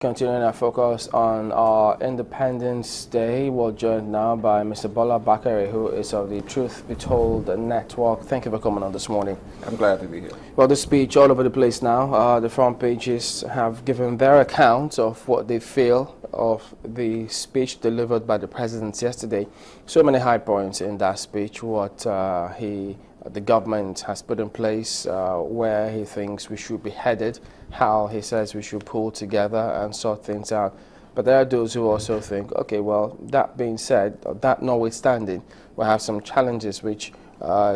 Continuing our focus on our Independence Day, we're joined now by Mr. Bola Bakare, who is of the Truth Be Told Network. Thank you for coming on this morning. I'm glad to be here. Well, the speech all over the place now. The front pages have given their account of what they feel of the speech delivered by the president yesterday. So many high points in that speech, what the government has put in place, where he thinks we should be headed, how he says we should pull together and sort things out. But there are those who also think, okay, well, that being said, or that notwithstanding, we have some challenges which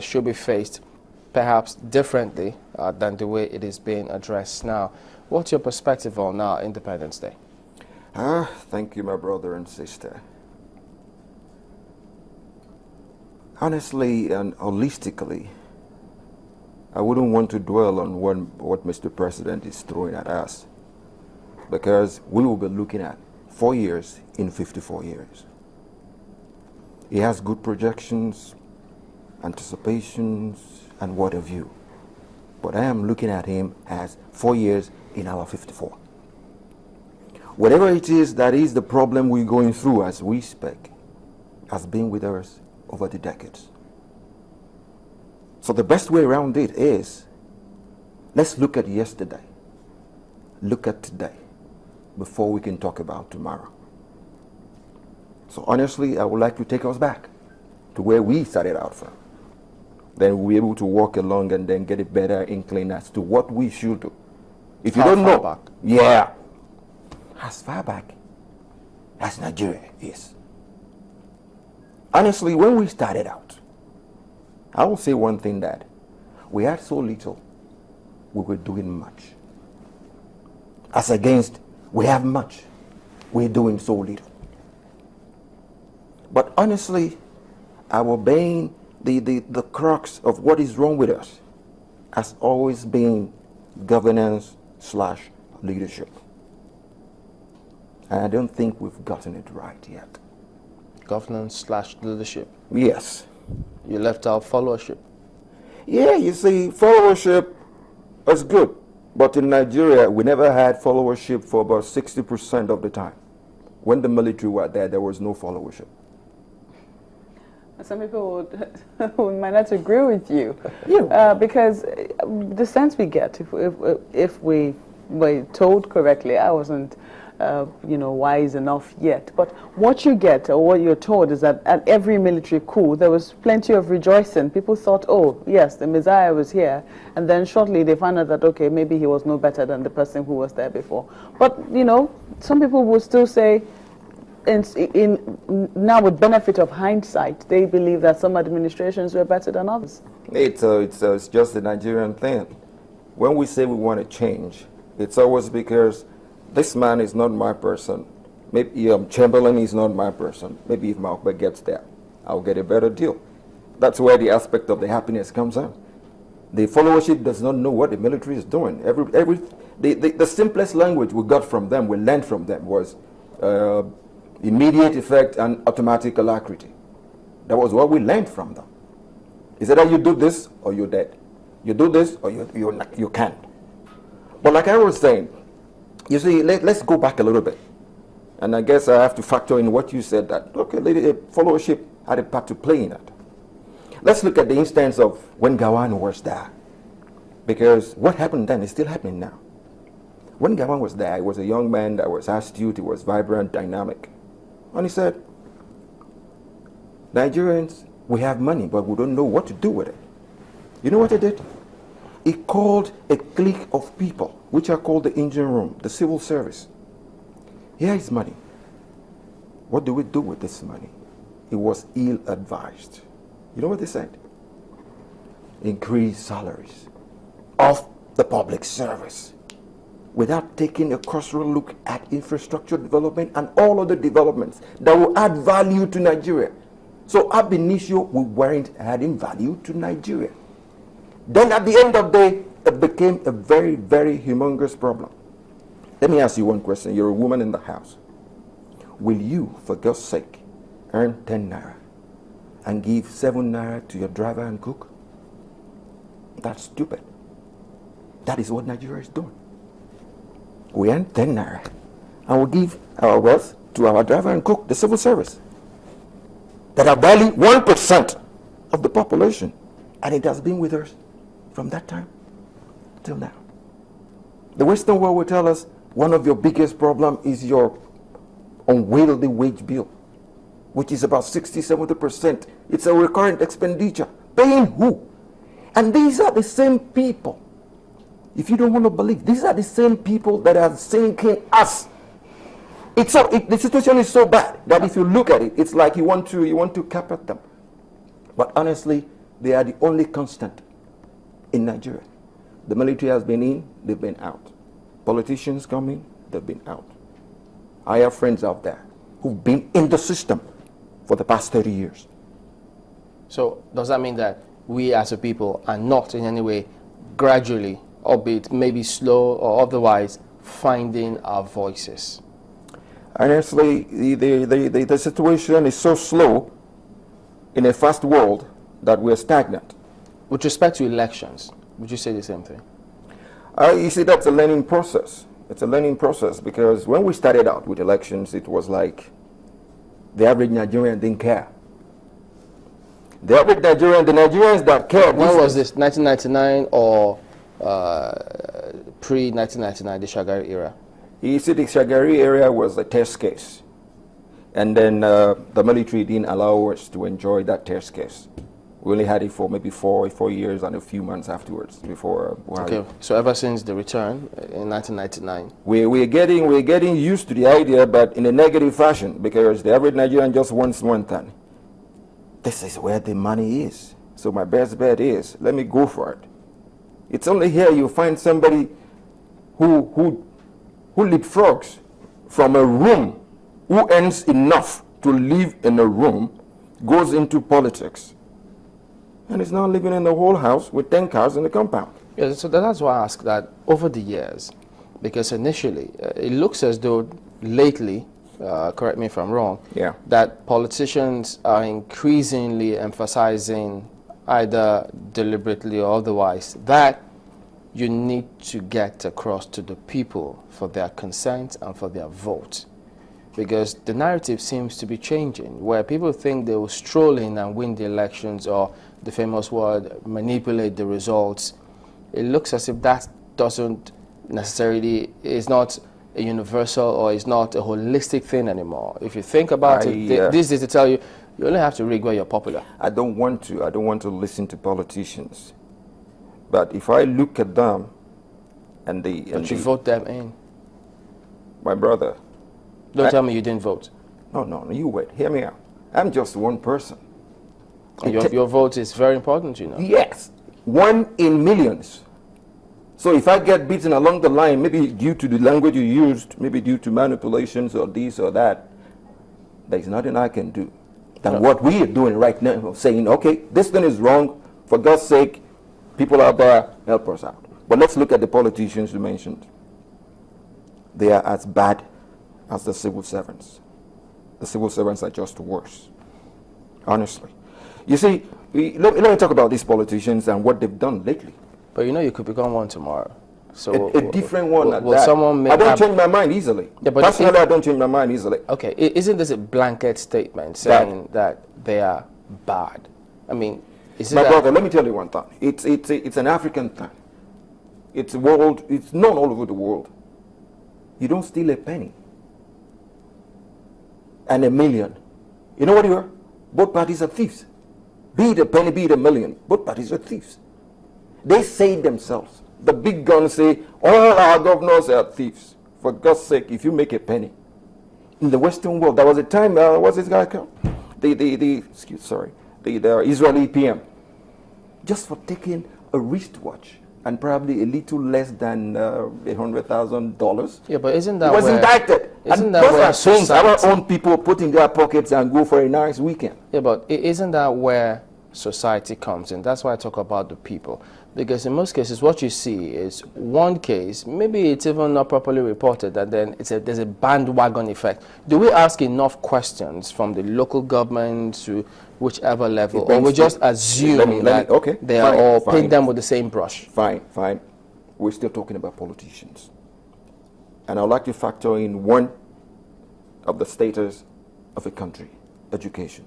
should be faced perhaps differently than the way it is being addressed now. What's your perspective on Independence Day? Thank you, my brother and sister. Honestly and holistically, I wouldn't want to dwell on what Mr. President is throwing at us, because we will be looking at 4 years in 54 years. He has good projections, anticipations, and what have you. But I am looking at him as 4 years in our 54. Whatever it is that is the problem we're going through as we speak has been with us over the decades. So the best way around it is, let's look at yesterday, look at today, before we can talk about tomorrow. So honestly, I would like to take us back to where we started out from. Then we'll be able to walk along and then get a better inkling as to what we should do. If you don't know, back? Yeah, as far back as Nigeria is. Honestly, when we started out, I will say one thing, that we had so little, we were doing much. As against, we have much, we're doing so little. But honestly, our being the crux of what is wrong with us has always been governance/leadership. And I don't think we've gotten it right yet. Governance/leadership. Yes. You left out followership. Yeah, you see, followership is good. But in Nigeria, we never had followership for about 60% of the time. When the military were there, there was no followership. Some people might not agree with you, Yeah. because the sense we get, if we were told correctly, I wasn't, wise enough yet. But what you get, or what you're told, is that at every military coup, there was plenty of rejoicing. People thought, oh, yes, the Messiah was here. And then shortly they found out that, okay, maybe he was no better than the person who was there before. But, some people will still say, now with benefit of hindsight, they believe that some administrations were better than others. It's just the Nigerian thing. When we say we want to change, it's always because this man is not my person. Maybe Chamberlain is not my person. Maybe if Malcolm gets there, I'll get a better deal. That's where the aspect of the happiness comes in. The followership does not know what the military is doing. The simplest language we got from them, we learned from them, was immediate effect and automatic alacrity. That was what we learned from them. Is that you do this or you're dead. You do this or you can't. But like I was saying, you see, let's go back a little bit. And I guess I have to factor in what you said, that, okay, followership had a part to play in it. Let's look at the instance of when Gawan was there. Because what happened then is still happening now. When Gawan was there, he was a young man that was astute, he was vibrant, dynamic. And he said, Nigerians, we have money, but we don't know what to do with it. You know what he did? He called a clique of people, which are called the engine room, the civil service. Here is money. What do we do with this money? It was ill-advised. You know what they said? Increase salaries of the public service, without taking a cursory look at infrastructure development and all other developments that will add value to Nigeria. So ab initio, we weren't adding value to Nigeria. Then at the end of the day, it became a very, very humongous problem. Let me ask you one question. You're a woman in the house. Will you, for God's sake, earn 10 naira and give 7 naira to your driver and cook? That's stupid. That is what Nigeria is doing. We earn 10 naira and we give our wealth to our driver and cook, the civil service, that are barely 1% of the population. And it has been with us from that time till now. The Western world will tell us one of your biggest problems is your unwieldy wage bill, which is about 60-70%. It's a recurrent expenditure. Paying who? And these are the same people. If you don't want to believe, these are the same people that are sinking us. The situation is so bad that if you look at it, it's like you want to carpet them. But honestly, they are the only constant in Nigeria. The military has been in, they've been out. Politicians come in, they've been out. I have friends out there who've been in the system for the past 30 years. So does that mean that we as a people are not in any way gradually, albeit maybe slow or otherwise, finding our voices? Honestly, the situation is so slow in a fast world that we're stagnant. With respect to elections, would you say the same thing? You see, that's a learning process. It's a learning process because when we started out with elections, it was like the average Nigerian didn't care. The average Nigerian, the Nigerians that cared. When was this, 1999 or pre-1999, the Shagari era? You see, the Shagari era was a test case. And then the military didn't allow us to enjoy that test case. We only had it for maybe four years and a few months afterwards before. Okay, so ever since the return in 1999, we're getting used to the idea, but in a negative fashion, because the average Nigerian just wants one thing. This is where the money is. So my best bet is let me go for it. It's only here you find somebody who leapfrogs from a room, who earns enough to live in a room, goes into politics, and is now living in the whole house with 10 cars in the compound. Yeah, so that's why I ask that over the years, because initially it looks as though lately, correct me if I'm wrong, yeah, that politicians are increasingly emphasizing, either deliberately or otherwise, that you need to get across to the people for their consent and for their vote. Because the narrative seems to be changing, where people think they will stroll in and win the elections, or the famous word, manipulate the results. It looks as if that doesn't necessarily, is not a universal or is not a holistic thing anymore. If you think about it, this is to tell you, you only have to rig where you're popular. I don't want to listen to politicians. But if I look at them and But you vote them in. My brother. Don't tell me you didn't vote. No, you wait. Hear me out. I'm just one person. Your vote is very important, you know. Yes. 1 in millions. So if I get beaten along the line, maybe due to the language you used, maybe due to manipulations or this or that, there's nothing I can do than what we are doing right now, saying, okay, this thing is wrong. For God's sake, people out there, help us out. But let's look at the politicians you mentioned. They are as bad as the civil servants. The civil servants are just worse, honestly. You see, let me talk about these politicians and what they've done lately. But you know you could become one tomorrow. So a different one at will that. Someone I don't change my mind easily. Yeah, but personally, I don't change my mind easily. Okay, isn't this a blanket statement saying that they are bad? I mean, is it my brother, let me tell you one thing. It's an African thing. It's world. It's known all over the world. You don't steal a penny and a million. You know what you are? Both parties are thieves. Be it a penny, be it a million. Both parties are thieves. They say it themselves. The big guns say, all our governors are thieves. For God's sake, if you make a penny. In the Western world, there was a time, what's this guy called? The Israeli PM. Just for taking a wristwatch and probably a little less than $100,000. Yeah, but isn't that was indicted? Isn't and that those where are things our own people put in their pockets and go for a nice weekend. Yeah, but isn't that where society comes in? That's why I talk about the people. Because in most cases, what you see is one case, maybe it's even not properly reported, and then there's a bandwagon effect. Do we ask enough questions from the local government to whichever level, or we just assume that they are all paint them with the same brush? Fine. We're still talking about politicians. and I'd like to factor in one of the status of a country, education.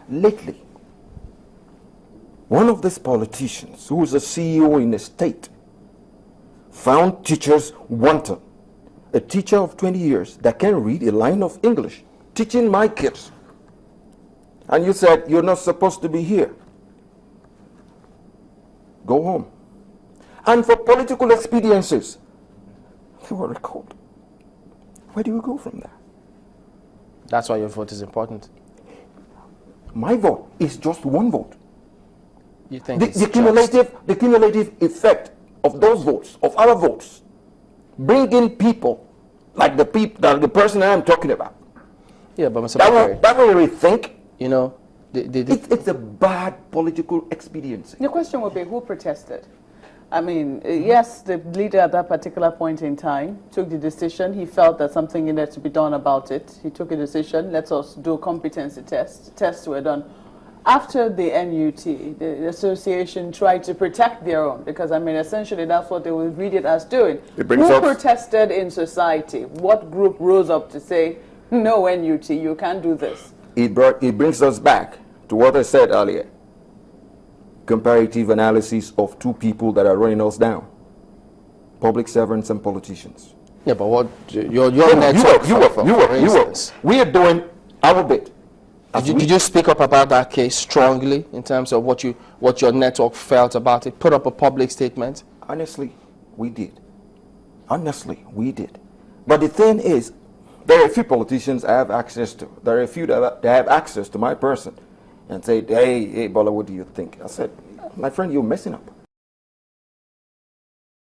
Lately, one of these politicians, who is a CEO in a state, found teachers wanting. A teacher of 20 years that can read a line of English, teaching my kids. And you said, you're not supposed to be here. Go home. And for political expediencies, they were recalled. Where do you go from there? That's why your vote is important. My vote is just one vote. You think The cumulative effect of those votes, of other votes, bring in people like the person I'm talking about. Yeah, but Mr. Bakare, That will rethink. you know, It's a bad political expediency. The question would be, who protested? I mean, yes, the leader at that particular point in time took the decision. He felt that something needed to be done about it. He took a decision. Let us do competency tests. Tests were done. After the NUT, the association tried to protect their own, because, I mean, essentially that's what they would read it as doing. Who protested in society? What group rose up to say, no, NUT, you can't do this? It brings us back to what I said earlier. Comparative analysis of two people that are running us down. Public servants and politicians. Yeah, but what your network, for instance. We are doing our bit. Did you speak up about that case strongly in terms of what your network felt about it? Put up a public statement? Honestly, we did. Honestly, we did. But the thing is, there are a few politicians I have access to. There are a few that have access to my person and say, hey, Bola, what do you think? I said, my friend, you're messing up.